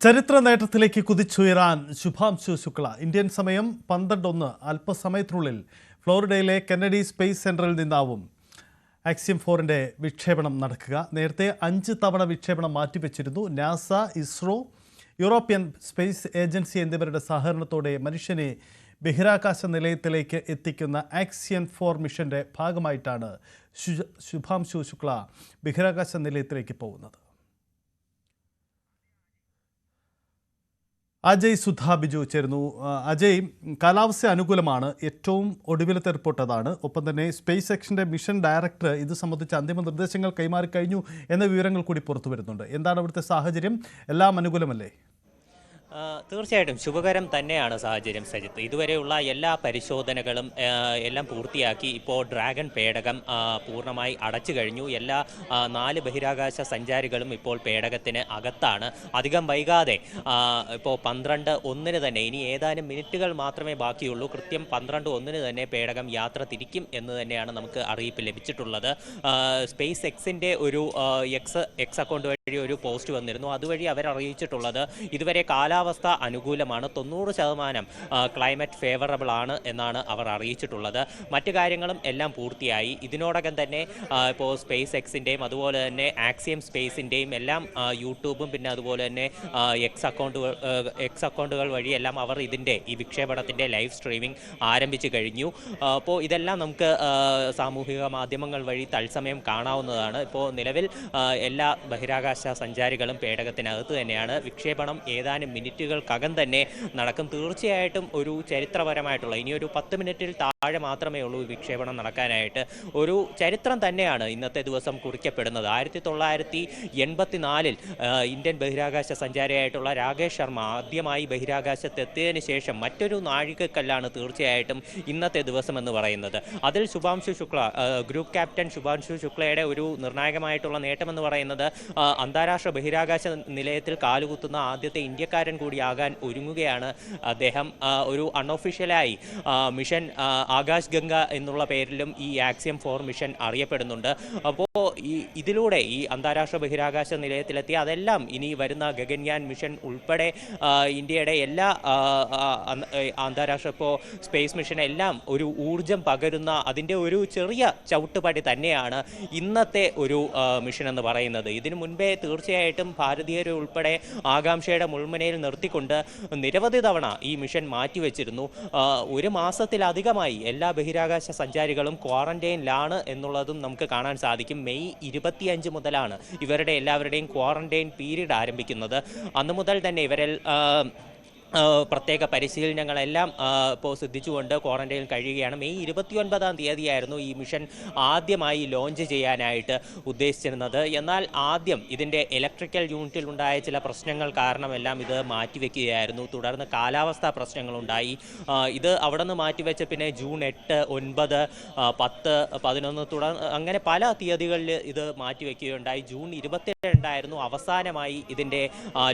ചരിത്ര നേട്ടത്തിലേക്ക് കുതിച്ചുയരാൻ ശുഭാംശു ശുക്ല. ഇന്ത്യൻ സമയം 12:01 അല്പസമയത്തിനുള്ളിൽ ഫ്ലോറിഡയിലെ കെന്നഡി സ്പേസ് സെന്ററിൽ നിന്നാവും ആക്സിയം 4ന്റെ വിക്ഷേപണം നടക്കുക. നേരത്തെ 5 തവണ വിക്ഷേപണം മാറ്റിവെച്ചിരുന്നു. NASA, ISRO, European space agency എന്നിവരുടെ സഹകരണത്തോടെ മനുഷ്യനെ ബഹിരാകാശ നിലയത്തിലേക്ക് എത്തിക്കുന്ന ആക്സിയം 4 മിഷന്റെ ഭാഗമായിട്ടാണ് ശുഭാംശു ശുക്ല ബഹിരാകാശ നിലയത്തിലേക്ക് പോകുന്നത്. അജയ് സുധാ ബിജു ചേരുന്നു. അജയ്, കാലാവസ്ഥ അനുകൂലമാണ്, ഏറ്റവും ഒടുവിലത്തെ റിപ്പോർട്ട് അതാണ്. ഒപ്പം തന്നെ സ്പേസ് എക്സിന്റെ മിഷൻ ഡയറക്ടർ ഇത് സംബന്ധിച്ച് അന്തിമ നിർദ്ദേശങ്ങൾ കൈമാറിക്കഴിഞ്ഞു എന്ന വിവരങ്ങൾ കൂടി പുറത്തു വരുന്നുണ്ട്. എന്താണ് അവിടുത്തെ സാഹചര്യം? എല്ലാം അനുകൂലമല്ലേ? തീർച്ചയായിട്ടും ശുഭകരം തന്നെയാണ് സാഹചര്യം സജിത്ത്. ഇതുവരെയുള്ള എല്ലാ പരിശോധനകളും എല്ലാം പൂർത്തിയാക്കി ഇപ്പോൾ ഡ്രാഗൺ പേടകം പൂർണ്ണമായി അടച്ചു കഴിഞ്ഞു. എല്ലാ 4 ബഹിരാകാശ സഞ്ചാരികളും ഇപ്പോൾ പേടകത്തിന് അകത്താണ്. അധികം വൈകാതെ ഇപ്പോൾ 12:01 തന്നെ, ഇനി ഏതാനും മിനിറ്റുകൾ മാത്രമേ ബാക്കിയുള്ളൂ. കൃത്യം 12:01 തന്നെ പേടകം യാത്ര തിരിക്കും എന്ന് തന്നെയാണ് നമുക്ക് അറിയിപ്പ് ലഭിച്ചിട്ടുള്ളത്. സ്പേസ് എക്സിൻ്റെ ഒരു എക്സ് അക്കൗണ്ട് വഴി ഒരു പോസ്റ്റ് വന്നിരുന്നു. അതുവഴി അവർ അറിയിച്ചിട്ടുള്ളത് ഇതുവരെ കാലാവസ്ഥ അനുകൂലമാണ്, 90% ക്ലൈമറ്റ് ഫേവറബിൾ ആണ് എന്നാണ് അവർ അറിയിച്ചിട്ടുള്ളത്. മറ്റു കാര്യങ്ങളും എല്ലാം പൂർത്തിയായി. ഇതിനോടകം തന്നെ ഇപ്പോൾ സ്പേസ് എക്സിൻ്റെയും അതുപോലെ തന്നെ ആക്സിയം സ്പേസിൻ്റെയും എല്ലാം യൂട്യൂബും പിന്നെ അതുപോലെ തന്നെ എക്സ് അക്കൗണ്ടുകൾ വഴിയെല്ലാം അവർ ഇതിൻ്റെ ഈ വിക്ഷേപണത്തിൻ്റെ ലൈവ് സ്ട്രീമിംഗ് ആരംഭിച്ചു കഴിഞ്ഞു. അപ്പോൾ ഇതെല്ലാം നമുക്ക് സാമൂഹിക മാധ്യമങ്ങൾ വഴി തത്സമയം കാണാവുന്നതാണ്. ഇപ്പോൾ നിലവിൽ എല്ലാ ബഹിരാകാശ സഞ്ചാരികളും പേടകത്തിനകത്ത് തന്നെയാണ്. വിക്ഷേപണം ഏതാനും മിനിറ്റുകൾക്കകം തന്നെ നടക്കും. തീർച്ചയായിട്ടും ഒരു ചരിത്രപരമായിട്ടുള്ള, ഇനിയൊരു 10 മിനിറ്റിൽ താഴെ മാത്രമേ ഉള്ളൂ വിക്ഷേപണം നടക്കാനായിട്ട്. ഒരു ചരിത്രം തന്നെയാണ് ഇന്നത്തെ ദിവസം കുറിക്കപ്പെടുന്നത്. 1984 ഇന്ത്യൻ ബഹിരാകാശ സഞ്ചാരിയായിട്ടുള്ള രാകേഷ് ശർമ്മ ആദ്യമായി ബഹിരാകാശത്തെത്തിയതിനു ശേഷം മറ്റൊരു നാഴികക്കല്ലാണ് തീർച്ചയായിട്ടും ഇന്നത്തെ ദിവസം എന്ന് പറയുന്നത്. അതിൽ ശുഭാംശു ശുക്ല, ഗ്രൂപ്പ് ക്യാപ്റ്റൻ ശുഭാംശു ശുക്ലയുടെ ഒരു നിർണായകമായിട്ടുള്ള നേട്ടമെന്ന് പറയുന്നത് അന്താരാഷ്ട്ര ബഹിരാകാശ നിലയത്തിൽ കാലുകുത്തുന്ന ആദ്യത്തെ ഇന്ത്യക്കാരൻ കൂടിയാകാൻ ഒരുങ്ങുകയാണ് അദ്ദേഹം. ഒരു അൺഒഫീഷ്യലായി മിഷൻ ആകാശ് ഗംഗ എന്നുള്ള പേരിലും ഈ ആക്സിയം 4 മിഷൻ അറിയപ്പെടുന്നുണ്ട്. അപ്പോൾ ഇതിലൂടെ ഈ അന്താരാഷ്ട്ര ബഹിരാകാശ നിലയത്തിലെത്തി അതെല്ലാം ഇനി വരുന്ന ഗഗൻയാൻ മിഷൻ ഉൾപ്പെടെ ഇന്ത്യയുടെ എല്ലാ അന്താരാഷ്ട്ര ഇപ്പോൾ സ്പേസ് മിഷൻ എല്ലാം ഒരു ഊർജം പകരുന്ന അതിൻ്റെ ഒരു ചെറിയ ചവിട്ടുപടി തന്നെയാണ് ഇന്നത്തെ ഒരു മിഷൻ എന്ന് പറയുന്നത്. ഇതിനു മുൻപേ തീർച്ചയായിട്ടും ഭാരതീയരെ ഉൾപ്പെടെ ആകാംക്ഷയുടെ മുൾമുനയിൽ നിർത്തിക്കൊണ്ട് നിരവധി തവണ ഈ മിഷൻ മാറ്റിവെച്ചിരുന്നു. ഒരു മാസത്തിലധികമായി എല്ലാ ബഹിരാകാശ സഞ്ചാരികളും ക്വാറന്റൈനിലാണ് എന്നുള്ളതും നമുക്ക് കാണാൻ സാധിക്കും. മെയ് 25 മുതലാണ് ഇവരുടെ എല്ലാവരുടെയും ക്വാറന്റൈൻ പീരീഡ് ആരംഭിക്കുന്നത്. അന്നു മുതൽ തന്നെ ഇവരിൽ പ്രത്യേക പരിശീലനങ്ങളെല്ലാം ഇപ്പോൾ സിദ്ധിച്ചുകൊണ്ട് ക്വാറന്റൈനിൽ കഴിയുകയാണ്. മെയ് 29-ാം തീയതിയായിരുന്നു ഈ മിഷൻ ആദ്യമായി ലോഞ്ച് ചെയ്യാനായിട്ട് ഉദ്ദേശിച്ചിരുന്നത്. എന്നാൽ ആദ്യം ഇതിൻ്റെ ഇലക്ട്രിക്കൽ യൂണിറ്റിൽ ഉണ്ടായ ചില പ്രശ്നങ്ങൾ കാരണമെല്ലാം ഇത് മാറ്റിവെക്കുകയായിരുന്നു. തുടർന്ന് കാലാവസ്ഥാ പ്രശ്നങ്ങളുണ്ടായി. ഇത് അവിടെ നിന്ന് മാറ്റിവെച്ച് പിന്നെ ജൂൺ 8, 9, 10, 11 തുടർന്ന് അങ്ങനെ പല തീയതികളിൽ ഇത് മാറ്റിവെക്കുകയുണ്ടായി. ജൂൺ 22 അവസാനമായി ഇതിൻ്റെ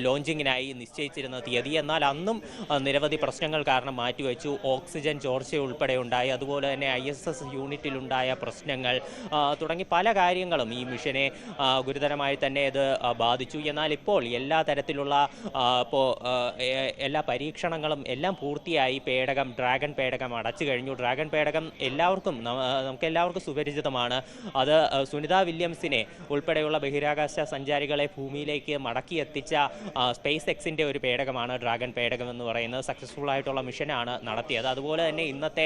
ലോഞ്ചിങ്ങിനായി നിശ്ചയിച്ചിരുന്ന തീയതി. എന്നാൽ അന്നും നിരവധി പ്രശ്നങ്ങൾ കാരണം മാറ്റിവെച്ചു. ഓക്സിജൻ ചോർച്ച ഉൾപ്പെടെ ഉണ്ടായി. അതുപോലെ തന്നെ ISS യൂണിറ്റിലുണ്ടായ പ്രശ്നങ്ങൾ തുടങ്ങി പല കാര്യങ്ങളും ഈ മിഷനെ ഗുരുതരമായി തന്നെ ഇത് ബാധിച്ചു. എന്നാൽ ഇപ്പോൾ എല്ലാ തരത്തിലുള്ള എല്ലാ പരീക്ഷണങ്ങളും എല്ലാം പൂർത്തിയായി. ഡ്രാഗൺ പേടകം അടച്ചു കഴിഞ്ഞു. ഡ്രാഗൺ പേടകം നമുക്ക് എല്ലാവർക്കും സുപരിചിതമാണ്. അത് സുനിത വില്യംസിനെ ഉൾപ്പെടെയുള്ള ബഹിരാകാശ സഞ്ചാരികളെ ഭൂമിയിലേക്ക് മടക്കിയെത്തിച്ച സ്പേസ് എക്സിൻ്റെ ഒരു പേടകമാണ് ഡ്രാഗൺ പേടകം എന്ന് പറയുന്നത്. സക്സസ്ഫുൾ ആയിട്ടുള്ള മിഷനാണ് നടത്തിയത്. അതുപോലെ തന്നെ ഇന്നത്തെ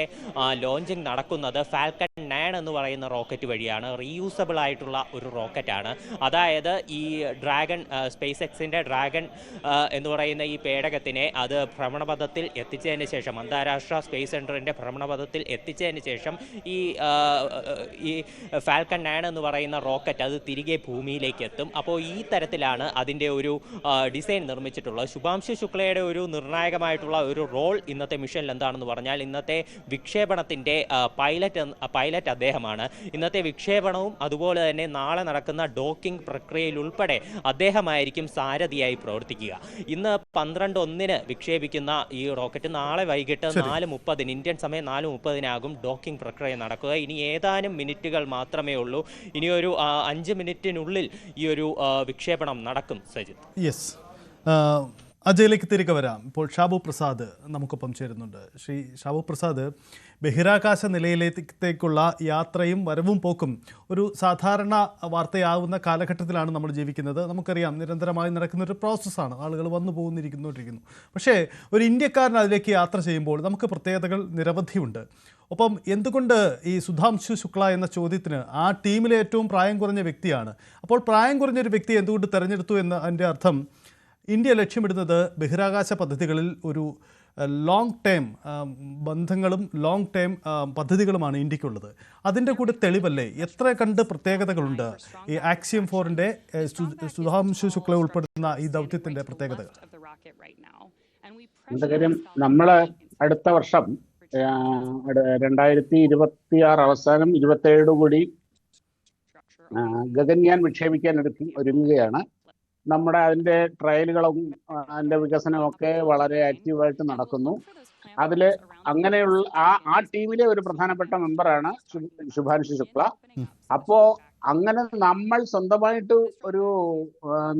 ലോഞ്ചിങ് നടക്കുന്നത് ഫാൽക്കൺ 9 എന്ന് പറയുന്ന റോക്കറ്റ് വഴിയാണ്. റീയൂസബിൾ ആയിട്ടുള്ള ഒരു റോക്കറ്റാണ്. അതായത് ഈ ഡ്രാഗൺ സ്പേസ് എക്സിൻ്റെ ഡ്രാഗൺ എന്ന് പറയുന്ന ഈ പേടകത്തിനെ അത് ഭ്രമണപഥത്തിൽ എത്തിച്ചതിന് ശേഷം, അന്താരാഷ്ട്ര സ്പേസ് സെൻറ്ററിൻ്റെ ഭ്രമണപഥത്തിൽ എത്തിച്ചതിന് ശേഷം ഈ ഫാൽക്കൺ 9 എന്ന് പറയുന്ന റോക്കറ്റ് അത് തിരികെ ഭൂമിയിലേക്ക് എത്തും. അപ്പോൾ ഈ തരത്തിലാണ് അതിൻ്റെ ഒരു ഡിസൈൻ നിർമ്മിച്ചിട്ടുള്ളത്. ശുഭാംശു ശുക്ലയുടെ ഒരു നിർണായകമായിട്ടുള്ള ഒരു റോൾ ഇന്നത്തെ മിഷനിൽ എന്താണെന്ന് പറഞ്ഞാൽ ഇന്നത്തെ വിക്ഷേപണത്തിൻ്റെ പൈലറ്റ് അദ്ദേഹമാണ്. ഇന്നത്തെ വിക്ഷേപണവും അതുപോലെ തന്നെ നാളെ നടക്കുന്ന ഡോക്കിംഗ് പ്രക്രിയയിൽ ഉൾപ്പെടെ അദ്ദേഹമായിരിക്കും സാരഥിയായി പ്രവർത്തിക്കുക. ഇന്ന് 12:01 വിക്ഷേപിക്കുന്ന ഈ റോക്കറ്റ് നാളെ വൈകിട്ട് 4:30 ഇന്ത്യൻ സമയം 4:30 ഡോക്കിംഗ് പ്രക്രിയ നടക്കുക. ഇനി ഏതാനും മിനിറ്റുകൾ മാത്രമേ ഉള്ളൂ. ഇനിയൊരു 5 മിനിറ്റിനുള്ളിൽ ഈ ഒരു വിക്ഷേപണം നടക്കും. സജിത്ത്, യെസ്, അജയിലേക്ക് തിരികെ വരാം. ഇപ്പോൾ ഷാബു പ്രസാദ് നമുക്കൊപ്പം ചേരുന്നുണ്ട്. ശ്രീ ഷാബു പ്രസാദ്, ബഹിരാകാശ നിലയിലേക്കുള്ള യാത്രയും വരവും പോക്കും ഒരു സാധാരണ വാർത്തയാവുന്ന കാലഘട്ടത്തിലാണ് നമ്മൾ ജീവിക്കുന്നത്. നമുക്കറിയാം, നിരന്തരമായി നടക്കുന്ന ഒരു പ്രോസസ്സാണ്. ആളുകൾ വന്നു പോകുന്നിരിക്കുന്നു. പക്ഷേ ഒരു ഇന്ത്യക്കാരൻ അതിലേക്ക് യാത്ര ചെയ്യുമ്പോൾ നമുക്ക് പ്രത്യേകതകൾ നിരവധിയുണ്ട്. ഒപ്പം എന്തുകൊണ്ട് ഈ സുധാംശു ശുക്ല എന്ന ചോദ്യത്തിന് ആ ടീമിലെ ഏറ്റവും പ്രായം കുറഞ്ഞ വ്യക്തിയാണ്. അപ്പോൾ പ്രായം കുറഞ്ഞൊരു വ്യക്തി എന്തുകൊണ്ട് തിരഞ്ഞെടുത്തു എന്ന് അതിൻ്റെ അർത്ഥം ഇന്ത്യ ലക്ഷ്യമിടുന്നത് ബഹിരാകാശ പദ്ധതികളിൽ ഒരു ലോങ് ടേം ബന്ധങ്ങളും ലോങ് ടേം പദ്ധതികളുമാണ് ഇന്ത്യക്കുള്ളത്. അതിൻ്റെ കൂടെ തെളിവല്ലേ? എത്ര കണ്ട് പ്രത്യേകതകളുണ്ട് ഈ ആക്സിയം 4-ൻ്റെ സുധാംശു ശുക്ല ഉൾപ്പെടുന്ന ഈ ദൗത്യത്തിൻ്റെ പ്രത്യേകതകൾ? നമ്മൾ അടുത്ത വർഷം 2026 അവസാനം 27 കൂടി ഗഗൻയാൻ വിക്ഷേപിക്കാൻ ഒരുങ്ങുകയാണ്. നമ്മുടെ അതിൻ്റെ ട്രയലുകളും അതിൻ്റെ വികസനവും ഒക്കെ വളരെ ആക്റ്റീവായിട്ട് നടക്കുന്നു. അതിൽ അങ്ങനെയുള്ള ആ ടീമിലെ ഒരു പ്രധാനപ്പെട്ട മെമ്പറാണ് ശുഭാൻശു ശുക്ല. അപ്പോൾ അങ്ങനെ നമ്മൾ സ്വന്തമായിട്ട് ഒരു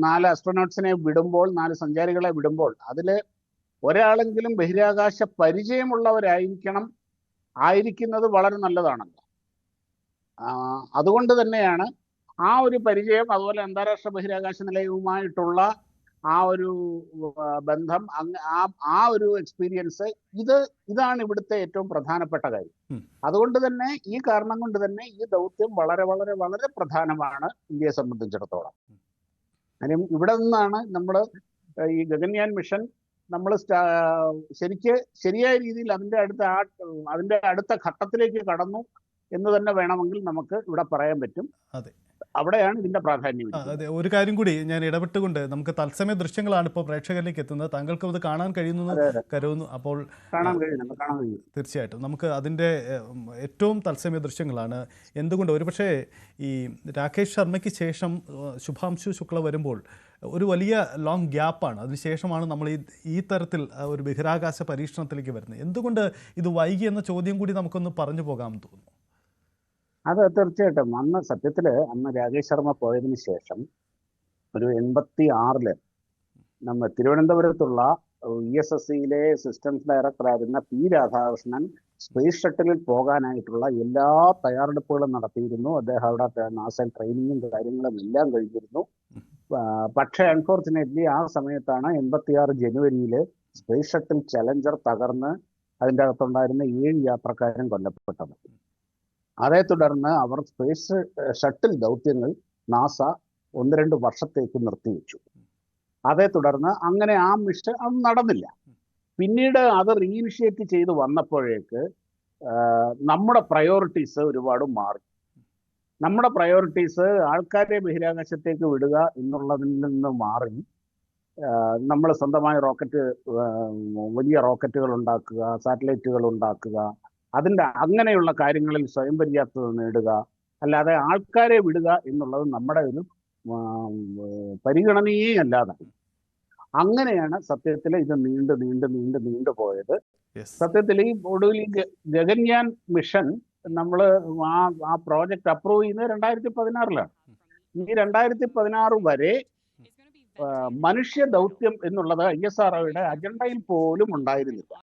4 ആസ്ട്രോനോട്ട്സിനെ വിടുമ്പോൾ, 4 സഞ്ചാരികളെ വിടുമ്പോൾ അതിൽ ഒരാളെങ്കിലും ബഹിരാകാശ ആയിരിക്കുന്നത് വളരെ നല്ലതാണല്ലോ. അതുകൊണ്ട് തന്നെയാണ് ആ ഒരു പരിചയം, അതുപോലെ അന്താരാഷ്ട്ര ബഹിരാകാശ നിലയവുമായിട്ടുള്ള ആ ഒരു ബന്ധം, ആ ഒരു എക്സ്പീരിയൻസ്, ഇതാണ് ഇവിടുത്തെ ഏറ്റവും പ്രധാനപ്പെട്ട കാര്യം. അതുകൊണ്ട് തന്നെ ഈ കാരണം കൊണ്ട് തന്നെ ഈ ദൗത്യം വളരെ വളരെ വളരെ പ്രധാനമാണ് ഇന്ത്യയെ സംബന്ധിച്ചിടത്തോളം. കാര്യം ഇവിടെ നിന്നാണ് നമ്മൾ ഈ ഗഗൻയാൻ മിഷൻ നമ്മൾ ശരിയായ രീതിയിൽ അതിന്റെ അടുത്ത ഘട്ടത്തിലേക്ക് കടന്നു എന്ന് തന്നെ വേണമെങ്കിൽ നമുക്ക് ഇവിടെ പറയാൻ പറ്റും. അതെ, അവിടെയാണ് ഇതിന്റെ പ്രാധാന്യം. അതെ, ഒരു കാര്യം കൂടി ഞാൻ ഇടപെട്ടുകൊണ്ട്, നമുക്ക് തത്സമയ ദൃശ്യങ്ങളാണ് ഇപ്പോൾ പ്രേക്ഷകരിലേക്ക് എത്തുന്നത്. താങ്കൾക്കും അത് കാണാൻ കഴിയുന്നു കരുതുന്നു. അപ്പോൾ കാണാൻ കഴിയും. തീർച്ചയായിട്ടും നമുക്ക് അതിൻ്റെ ഏറ്റവും തത്സമയ ദൃശ്യങ്ങളാണ്. എന്തുകൊണ്ട് ഒരുപക്ഷെ ഈ രാകേഷ് ശർമ്മയ്ക്ക് ശേഷം ശുഭാംശു ശുക്ല വരുമ്പോൾ ഒരു വലിയ ലോങ് ഗ്യാപ്പാണ്. അതിനുശേഷമാണ് നമ്മൾ ഈ തരത്തിൽ ഒരു ബഹിരാകാശ പരീക്ഷണത്തിലേക്ക് വരുന്നത്. എന്തുകൊണ്ട് ഇത് വൈകി എന്ന ചോദ്യം കൂടി നമുക്കൊന്ന് പറഞ്ഞു പോകാമെന്ന് തോന്നുന്നു. അത് തീർച്ചയായിട്ടും അന്ന് രാകേഷ് ശർമ്മ പോയതിനു ശേഷം ഒരു 86 നമ്മൾ തിരുവനന്തപുരത്തുള്ള ESSCയിലെ സിസ്റ്റംസ് ഡയറക്ടറായിരുന്ന പി രാധാകൃഷ്ണൻ സ്പേസ് ഷട്ടിലിൽ പോകാനായിട്ടുള്ള എല്ലാ തയ്യാറെടുപ്പുകളും നടത്തിയിരുന്നു. അദ്ദേഹം അവിടെ നാസയിൽ ട്രെയിനിങ്ങും കാര്യങ്ങളും എല്ലാം കഴിഞ്ഞിരുന്നു. പക്ഷേ അൺഫോർച്ചുനേറ്റ്ലി ആ സമയത്താണ് 86 ജനുവരിയിൽ സ്പേസ് ഷട്ടിൽ ചലഞ്ചർ തകർന്ന് അതിൻ്റെ അകത്തുണ്ടായിരുന്ന 7 യാത്രക്കാരും കൊല്ലപ്പെട്ടത്. അതേ തുടർന്ന് അവർ സ്പേസ് ഷട്ടിൽ ദൗത്യങ്ങൾ നാസ 1-2 വർഷത്തേക്ക് നിർത്തിവെച്ചു. അതേ തുടർന്ന് അങ്ങനെ ആ മിഷൻ അത് നടന്നില്ല. പിന്നീട് അത് റീഇനിഷ്യേറ്റ് ചെയ്ത് വന്നപ്പോഴേക്ക് നമ്മുടെ പ്രയോറിറ്റീസ് ഒരുപാട് മാറി. നമ്മുടെ പ്രയോറിറ്റീസ് ആൾക്കാരെ ബഹിരാകാശത്തേക്ക് വിടുക എന്നുള്ളതിൽ നിന്ന് മാറി നമ്മൾ സ്വന്തമായ വലിയ റോക്കറ്റുകൾ ഉണ്ടാക്കുക, സാറ്റലൈറ്റുകൾ ഉണ്ടാക്കുക, അങ്ങനെയുള്ള കാര്യങ്ങളിൽ സ്വയം പര്യാപ്തത നേടുക, അല്ലാതെ ആൾക്കാരെ വിടുക എന്നുള്ളത് നമ്മുടെ ഒരു പരിഗണനയേ അല്ലാതായി. അങ്ങനെയാണ് സത്യത്തിൽ ഇത് നീണ്ടു പോയത്. സത്യത്തിൽ ഈ ഒടുവിൽ ഗഗൻയാൻ മിഷൻ നമ്മൾ ആ പ്രോജക്റ്റ് അപ്രൂവ് ചെയ്യുന്നത് 2016 ഈ 2016 വരെ മനുഷ്യ ദൗത്യം എന്നുള്ളത് ISROയുടെ അജണ്ടയിൽ പോലും ഉണ്ടായിരുന്നില്ല.